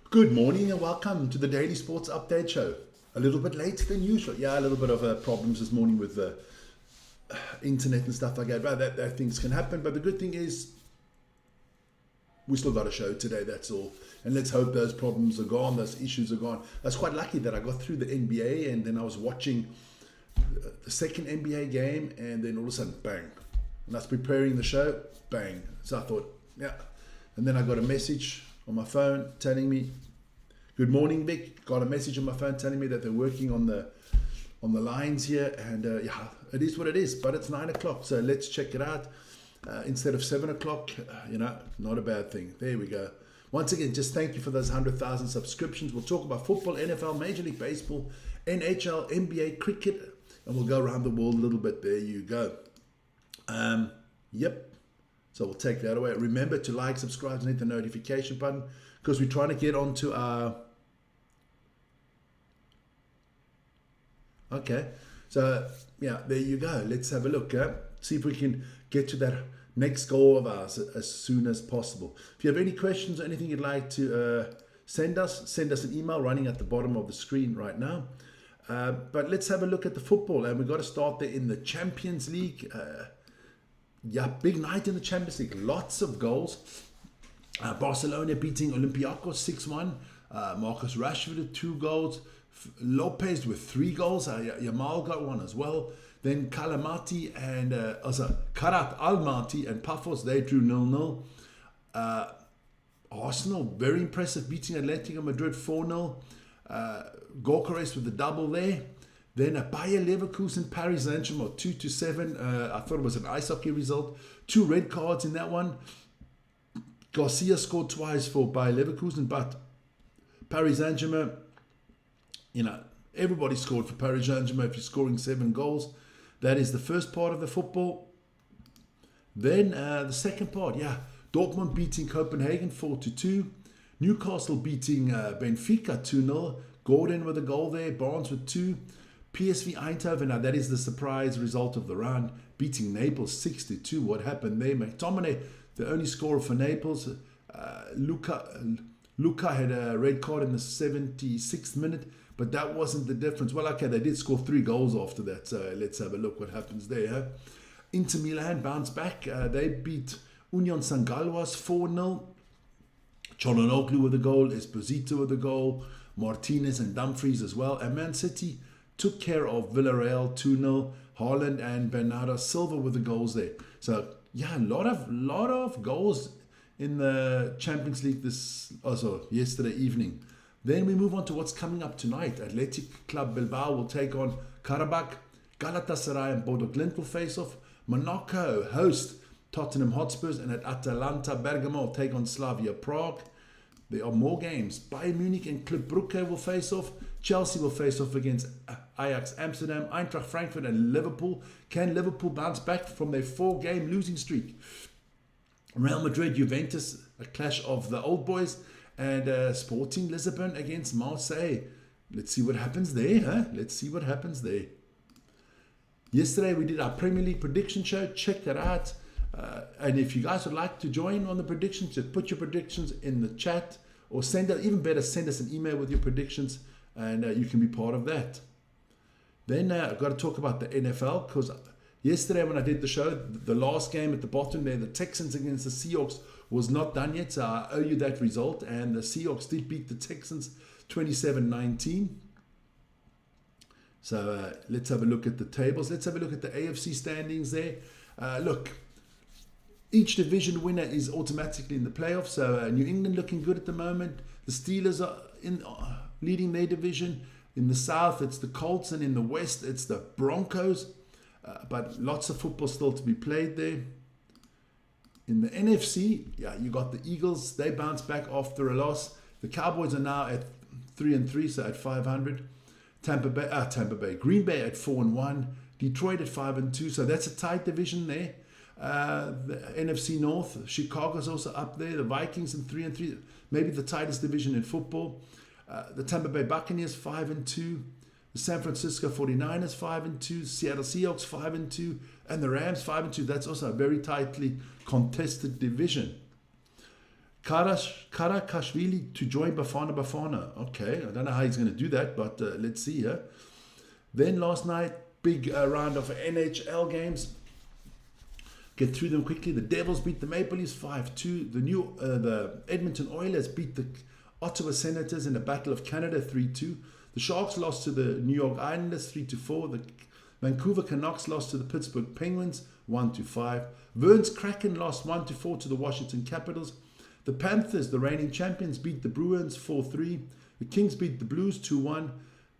Good morning and welcome to the Daily Sports Update Show. A little bit late than usual. Yeah, a little bit of problems this morning with the internet and stuff like that. But that things can happen. But the good thing is we still got a show today, that's all. And let's hope those problems are gone, those issues are gone. I was quite lucky that I got through the NBA and then I was watching the second NBA game and then all of a sudden, bang. And I was preparing the show, bang. So I thought, yeah. And then I got a message on my phone telling me, good morning, Vic. Got a message on my phone telling me that they're working on the lines here, and yeah, it is what it is. But it's 9 o'clock, so let's check it out instead of 7 o'clock. Not a bad thing. There we go. Once again, just thank you for those 100,000 subscriptions. We'll talk about football, NFL, Major League Baseball, NHL, NBA, cricket, and we'll go around the world a little bit. There you go. Yep. So we'll take that away. Remember to like, subscribe, and hit the notification button because we're trying to get onto our... Okay. So, yeah, there you go. Let's have a look. See if we can get to that next goal of ours as soon as possible. If you have any questions or anything you'd like to send us an email running at the bottom of the screen right now. But let's have a look at the football. And we've got to start there in the Champions League. Yeah, big night in the Champions League. Lots of goals. Barcelona beating Olympiacos 6-1. Marcus Rashford with 2 goals. Lopez with 3 goals. Yamal got 1 as well. Then Kalamati and Karat Almaty and Paphos, they drew 0-0. Arsenal, very impressive, beating Atletico Madrid 4-0. Gyökeres with the double there. Then Bayer Leverkusen, Paris Saint-Germain 2-7. I thought it was an ice hockey result. 2 red cards in that one. Garcia scored twice for Bayer Leverkusen, but Paris Saint-Germain, everybody scored for Paris Saint-Germain if you're scoring 7 goals. That is the first part of the football. Then the second part, Dortmund beating Copenhagen 4-2. Newcastle beating Benfica 2-0. Gordon with a goal there. Barnes with 2. PSV Eindhoven, now that is the surprise result of the round, beating Naples 6-2. What happened there? McTominay, the only scorer for Naples. Luka had a red card in the 76th minute, but that wasn't the difference. Well, okay, they did score 3 goals after that, so let's have a look what happens there. Inter Milan bounced back. They beat Union St-Gallois 4-0. Çalhanoğlu with a goal, Esposito with a goal, Martinez and Dumfries as well. And Man City took care of Villarreal 2-0. Haaland and Bernardo Silva with the goals there. So, yeah, a lot of goals in the Champions League yesterday evening. Then we move on to what's coming up tonight. Athletic Club Bilbao will take on Karabakh. Galatasaray and Bodo Glimt will face off. Monaco host Tottenham Hotspurs, and at Atalanta Bergamo will take on Slavia Prague. There are more games. Bayern Munich and Club Brugge will face off. Chelsea will face off against Ajax Amsterdam. Eintracht Frankfurt and Liverpool. Can Liverpool bounce back from their 4-game losing streak? Real Madrid, Juventus, a clash of the old boys. And Sporting Lisbon against Marseille. Let's see what happens there. Let's see what happens there. Yesterday we did our Premier League prediction show. Check that out. And if you guys would like to join on the predictions, just put your predictions in the chat, or send us an email with your predictions, and you can be part of that. Then I've got to talk about the NFL, because yesterday when I did the show, the last game at the bottom there, the Texans against the Seahawks, was not done yet, so I owe you that result. And the Seahawks did beat the Texans 27-19. So let's have a look at the tables. Let's have a look at the AFC standings there. Look, each division winner is automatically in the playoffs. So New England looking good at the moment. The Steelers are leading their division. In the South, it's the Colts, and in the West, it's the Broncos. But lots of football still to be played there. In the NFC, you got the Eagles. They bounced back after a loss. The Cowboys are now at 3-3, so at 500. Tampa Bay, Green Bay at 4-1. Detroit at 5-2. So that's a tight division there. The NFC North, Chicago's also up there. The Vikings in 3-3, maybe the tightest division in football. The Tampa Bay Buccaneers 5-2. The San Francisco 49ers 5-2, Seattle Seahawks 5-2, and the Rams 5-2. That's also a very tightly contested division. Karakashvili to join Bafana Bafana. Okay, I don't know how he's going to do that, but let's see here. Then last night, big round of NHL games. Get through them quickly. The Devils beat the Maple Leafs 5-2. The Edmonton Oilers beat the Ottawa Senators in the Battle of Canada 3-2. The Sharks lost to the New York Islanders 3-4. The Vancouver Canucks lost to the Pittsburgh Penguins 1-5. Verns Kraken lost 1-4 to the Washington Capitals. The Panthers, the reigning champions, beat the Bruins 4-3. The Kings beat the Blues 2-1.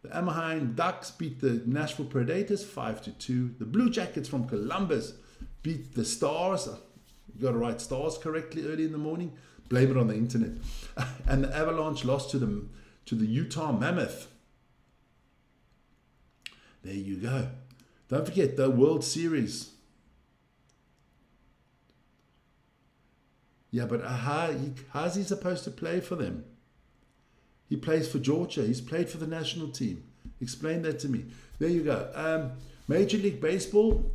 The Anaheim Ducks beat the Nashville Predators 5-2. The Blue Jackets from Columbus beat the Stars. You got to write Stars correctly early in the morning. Blame it on the internet. And the Avalanche lost to the Utah Mammoth. There you go. Don't forget the World Series. Yeah, but how's he supposed to play for them? He plays for Georgia. He's played for the national team. Explain that to me. There you go. Major League Baseball.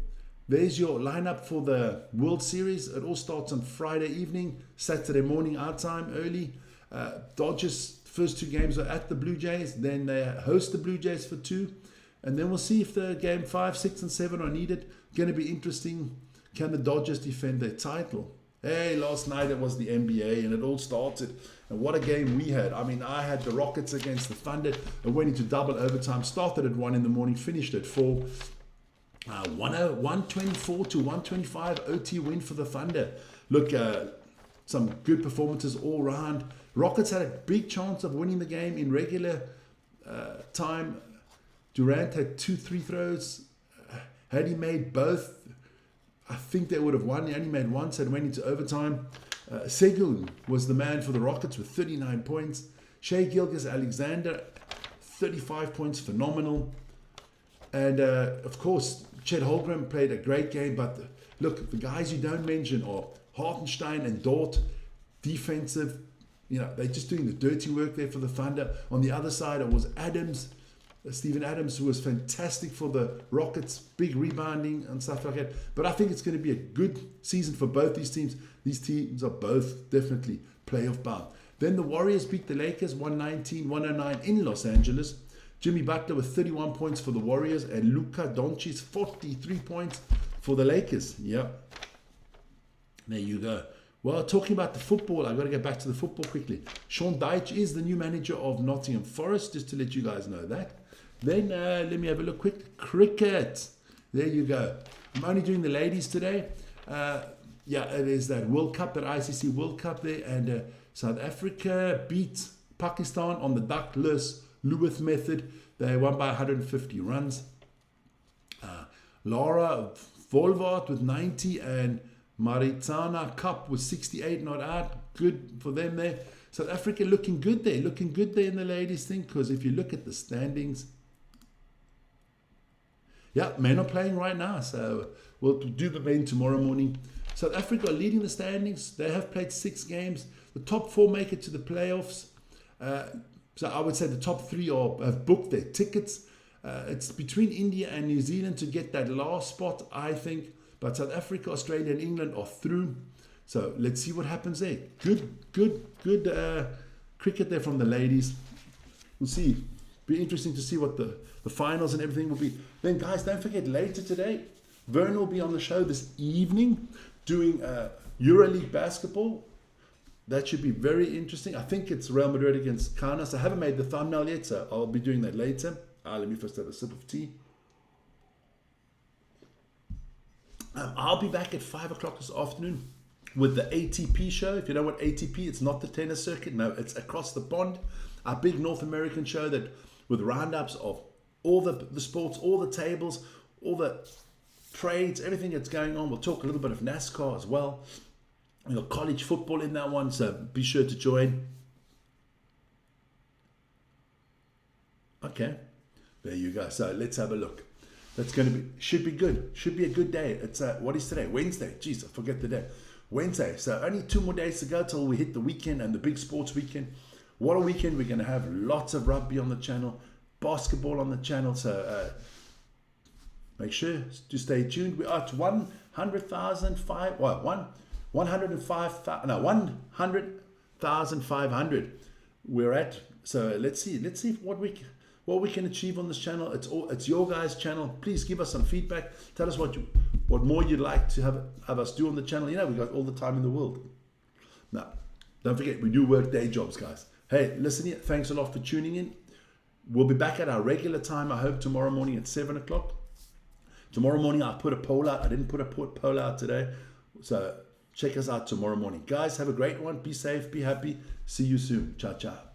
There's your lineup for the World Series. It all starts on Friday evening, Saturday morning our time early. Dodgers first two games are at the Blue Jays. Then they host the Blue Jays for 2. And then we'll see if the game 5, 6, and 7 are needed. Going to be interesting. Can the Dodgers defend their title? Hey, last night it was the NBA and it all started. And what a game we had. I mean, I had the Rockets against the Thunder. It went into double overtime. Started at 1 in the morning, finished at 4. 124 to 125 OT win for the Thunder. Look, some good performances all round. Rockets had a big chance of winning the game in regular time. Durant had 2 free throws. Had he made both, I think they would have won. He only made one, so it went into overtime. Segun was the man for the Rockets with 39 points. Shai Gilgeous-Alexander, 35 points, phenomenal. And of course, Chet Holmgren played a great game. But look, the guys you don't mention are Hartenstein and Dort, defensive. You know, they're just doing the dirty work there for the Thunder. On the other side, it was Adams. Steven Adams, who was fantastic for the Rockets, big rebounding and stuff like that. But I think it's going to be a good season for both these teams. These teams are both definitely playoff bound. Then the Warriors beat the Lakers 119-109 in Los Angeles. Jimmy Butler with 31 points for the Warriors and Luka Doncic 43 points for the Lakers. Yep. There you go. Well, talking about the football, I've got to get back to the football quickly. Sean Dyche is the new manager of Nottingham Forest, just to let you guys know that. Then let me have a look quick. Cricket. There you go. I'm only doing the ladies today. Yeah, it is that World Cup, that ICC World Cup there. And South Africa beat Pakistan on the Douglas Lewis method. They won by 150 runs. Laura Volvaart with 90 and Maritana Cup with 68 not out. Good for them there. South Africa looking good there. Looking good there in the ladies thing, because if you look at the standings, yeah, men are playing right now. So we'll do the men tomorrow morning. South Africa are leading the standings. They have played 6 games. The top 4 make it to the playoffs. So I would say the top 3 have booked their tickets. It's between India and New Zealand to get that last spot, I think. But South Africa, Australia, and England are through. So let's see what happens there. Good cricket there from the ladies. We'll see. Be interesting to see what the finals and everything will be. Then, guys, don't forget, later today, Vern will be on the show this evening doing EuroLeague basketball. That should be very interesting. I think it's Real Madrid against Kaunas. I haven't made the thumbnail yet, so I'll be doing that later. Let me first have a sip of tea. I'll be back at 5 o'clock this afternoon with the ATP show. If you know what ATP, it's not the tennis circuit. No, it's across the pond. Our big North American show that with roundups of all the sports, all the tables, all the trades, everything that's going on. We'll talk a little bit of NASCAR as well. We've got college football in that one, so be sure to join. Okay, there you go. So let's have a look. That's going to be, should be good. Should be a good day. It's what is today? Wednesday. Jeez, I forget the day. Wednesday. So only 2 more days to go till we hit the weekend and the big sports weekend. What a weekend. We're going to have lots of rugby on the channel, basketball on the channel. So make sure to stay tuned. We are at 100,005. Well, 105,000. No, 100. 12,500 we're at. So let's see what we can achieve on this channel. It's your guys' channel. Please give us some feedback. Tell us what more you'd like to have us do on the channel. We've got all the time in the world. Now, don't forget, we do work day jobs, guys. Hey, listen here. Thanks a lot for tuning in. We'll be back at our regular time, I hope, tomorrow morning at 7 o'clock. Tomorrow morning, I put a poll out. I didn't put a poll out today. So check us out tomorrow morning. Guys, have a great one. Be safe. Be happy. See you soon. Ciao, ciao.